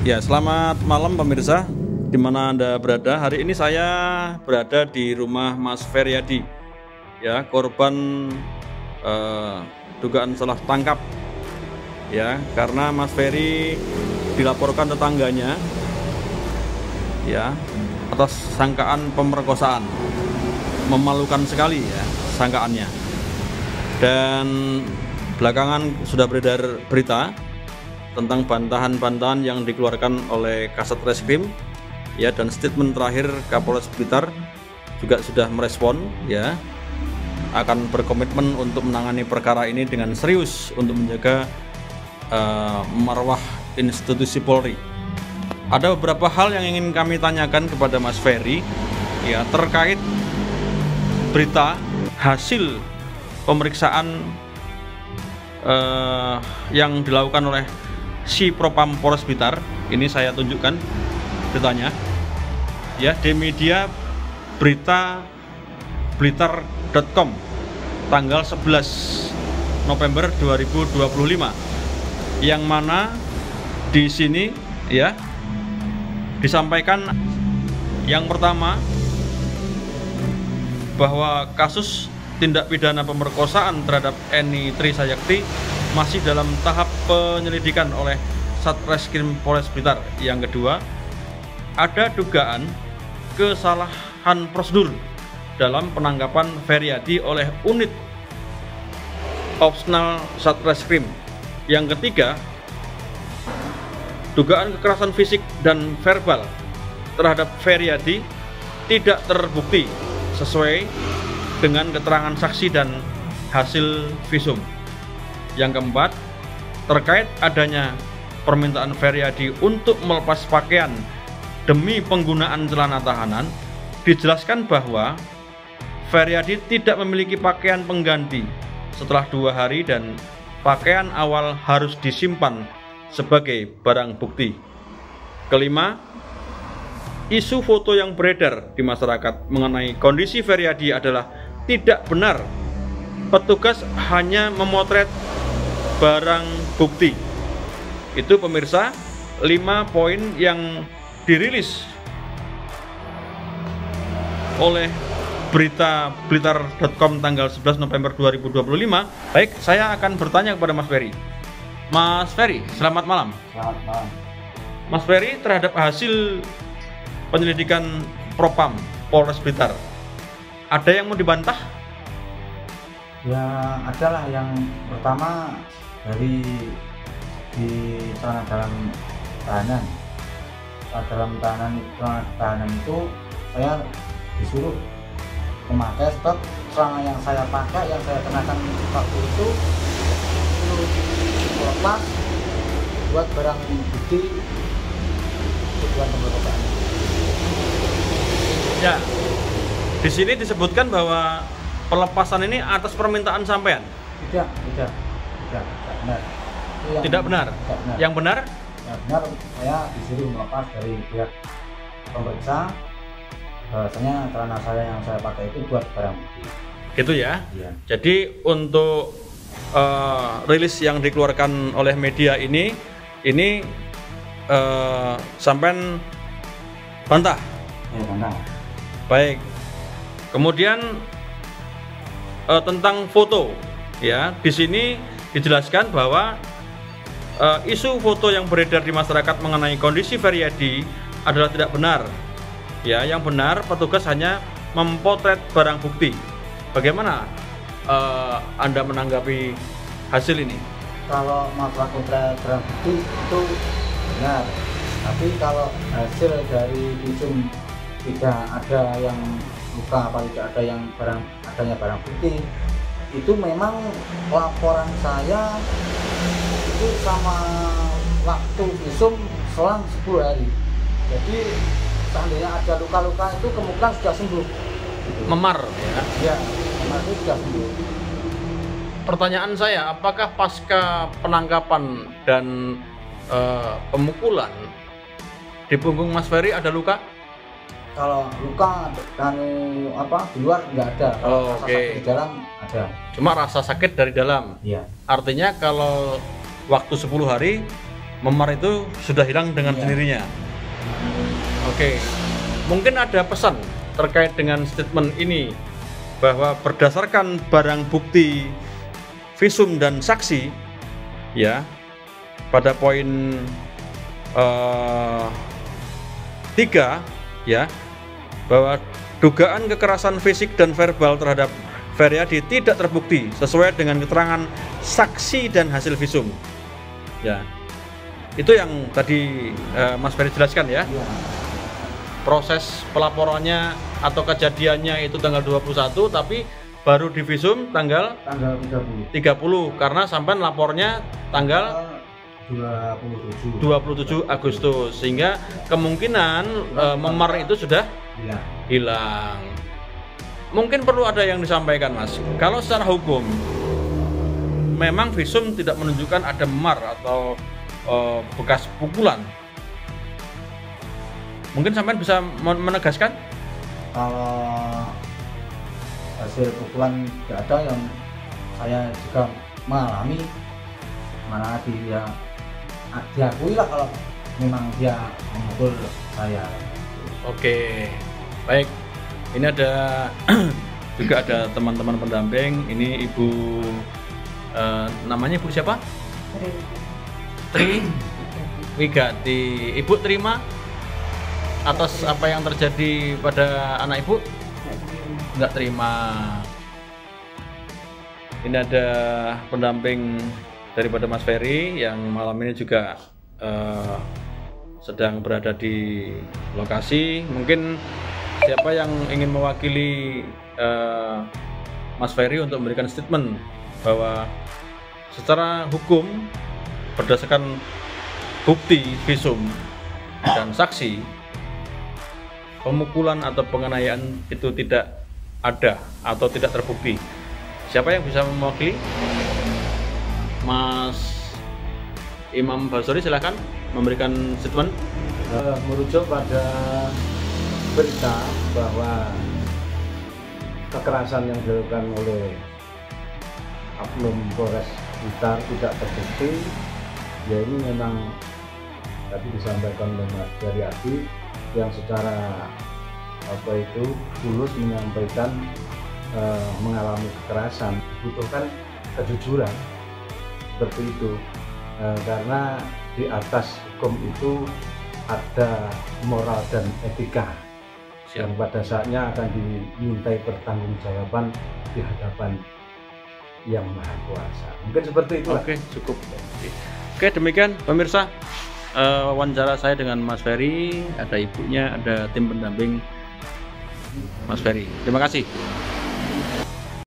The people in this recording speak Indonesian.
Ya, selamat malam pemirsa, di mana Anda berada. Hari ini saya berada di rumah Mas Feryadi, ya, korban dugaan salah tangkap, ya, karena Mas Ferry dilaporkan tetangganya, ya, atas sangkaan pemerkosaan. Memalukan sekali, ya, sangkaannya. Dan belakangan sudah beredar berita tentang bantahan-bantahan yang dikeluarkan oleh Kasat Reskrim, ya, dan statement terakhir Kapolres Blitar juga sudah merespon, ya, akan berkomitmen untuk menangani perkara ini dengan serius untuk menjaga marwah institusi Polri. Ada beberapa hal yang ingin kami tanyakan kepada Mas Ferry, ya, terkait berita hasil pemeriksaan yang dilakukan oleh si Propam Polres Blitar. Ini saya tunjukkan beritanya, ya, di media berita blitar.com tanggal 11 November 2025, yang mana di sini, ya, disampaikan yang pertama bahwa kasus tindak pidana pemerkosaan terhadap Eni Trisayakti masih dalam tahap penyelidikan oleh Satreskrim Polres Blitar. Yang kedua, ada dugaan kesalahan prosedur dalam penangkapan Feryadi oleh unit opsional Satreskrim. Yang ketiga, dugaan kekerasan fisik dan verbal terhadap Feryadi tidak terbukti sesuai dengan keterangan saksi dan hasil visum. Yang keempat, terkait adanya permintaan Feryadi untuk melepas pakaian demi penggunaan celana tahanan, dijelaskan bahwa Feryadi tidak memiliki pakaian pengganti setelah 2 hari dan pakaian awal harus disimpan sebagai barang bukti. Kelima, isu foto yang beredar di masyarakat mengenai kondisi Feryadi adalah tidak benar. Petugas hanya memotret barang bukti. Itu pemirsa 5 poin yang dirilis oleh berita blitar.com tanggal 11 November 2025. Baik, saya akan bertanya kepada Mas Ferry. Mas Ferry, selamat malam. Selamat malam. Mas Ferry, terhadap hasil penyelidikan Propam Polres Blitar, ada yang mau dibantah? Ya, adalah. Yang pertama dari di celana dalam tahanan. Celana tahanan itu saya disuruh memakai sebab celana yang saya pakai, yang saya kenakan waktu itu lepas buat barang bukti tujuan pemerkosaan. Ya, di sini disebutkan bahwa pelepasan ini atas permintaan sampean. Tidak benar. Tidak benar. Yang benar? Yang benar, saya disuruh melepas dari pihak pemeriksa bahwasanya celana saya yang saya pakai itu buat barang bukti. Gitu ya? Iya. Jadi untuk rilis yang dikeluarkan oleh media ini sampean bantah? Ya, bantah. Baik. Kemudian tentang foto, ya, di sini dijelaskan bahwa isu foto yang beredar di masyarakat mengenai kondisi Feryadi adalah tidak benar. Ya, yang benar petugas hanya mempotret barang bukti. Bagaimana Anda menanggapi hasil ini? Kalau masalah potret barang bukti itu benar, tapi kalau hasil dari visum tidak ada yang luka, apa tidak ada yang adanya barang bukti, itu memang laporan saya itu sama waktu visum selang 10 hari. Jadi seandainya ada luka-luka itu kemungkinan sudah sembuh. Memar, ya? Ya, memar itu sudah sembuh. Pertanyaan saya, apakah pasca penangkapan dan pemukulan di punggung Mas Ferry ada luka? Kalau luka dan di luar nggak ada. Kalau rasa sakit di dalam ada. Cuma rasa sakit dari dalam. Iya. Artinya kalau waktu 10 hari memar itu sudah hilang dengan sendirinya. Oke, mungkin ada pesan terkait dengan statement ini bahwa berdasarkan barang bukti visum dan saksi, ya, pada poin 3, ya, bahwa dugaan kekerasan fisik dan verbal terhadap Feryadi tidak terbukti sesuai dengan keterangan saksi dan hasil visum. Ya, itu yang tadi Mas Ferry jelaskan ya. Proses pelaporannya atau kejadiannya itu tanggal 21, tapi baru di visum tanggal 30 karena sampai lapornya tanggal 27 Agustus, sehingga kemungkinan memar itu sudah hilang. Mungkin perlu ada yang disampaikan, Mas. Kalau secara hukum memang visum tidak menunjukkan ada memar atau bekas pukulan, mungkin sampean bisa menegaskan? Kalau hasil pukulan tidak ada, yang saya juga mengalami, mana dia diakui lah kalau memang dia memukul saya. Oke, baik. Ini ada juga ada teman-teman pendamping. Ini Ibu namanya Ibu siapa? Tri Wigati. Ibu terima atas apa yang terjadi pada anak Ibu? Nggak terima. Ini ada pendamping daripada Mas Ferry yang malam ini juga sedang berada di lokasi. Mungkin siapa yang ingin mewakili Mas Ferry untuk memberikan statement bahwa secara hukum berdasarkan bukti visum dan saksi, pemukulan atau penganiayaan itu tidak ada atau tidak terbukti. Siapa yang bisa mewakili? Mas Imam Basori, silahkan memberikan statement. Merujuk pada berita bahwa kekerasan yang dilakukan oleh oknum Polres Blitar tidak terbukti, ya ini memang tadi disampaikan oleh Mas Feryadi yang secara tulus menyampaikan mengalami kekerasan, butuhkan kejujuran seperti itu, karena di atas hukum itu ada moral dan etika yang pada saatnya akan dimintai pertanggungjawaban di hadapan Yang Maha Kuasa. Mungkin seperti itu. Oke, cukup. Oke, demikian pemirsa wawancara saya dengan Mas Ferry. Ada ibunya, ada tim pendamping Mas Ferry. Terima kasih.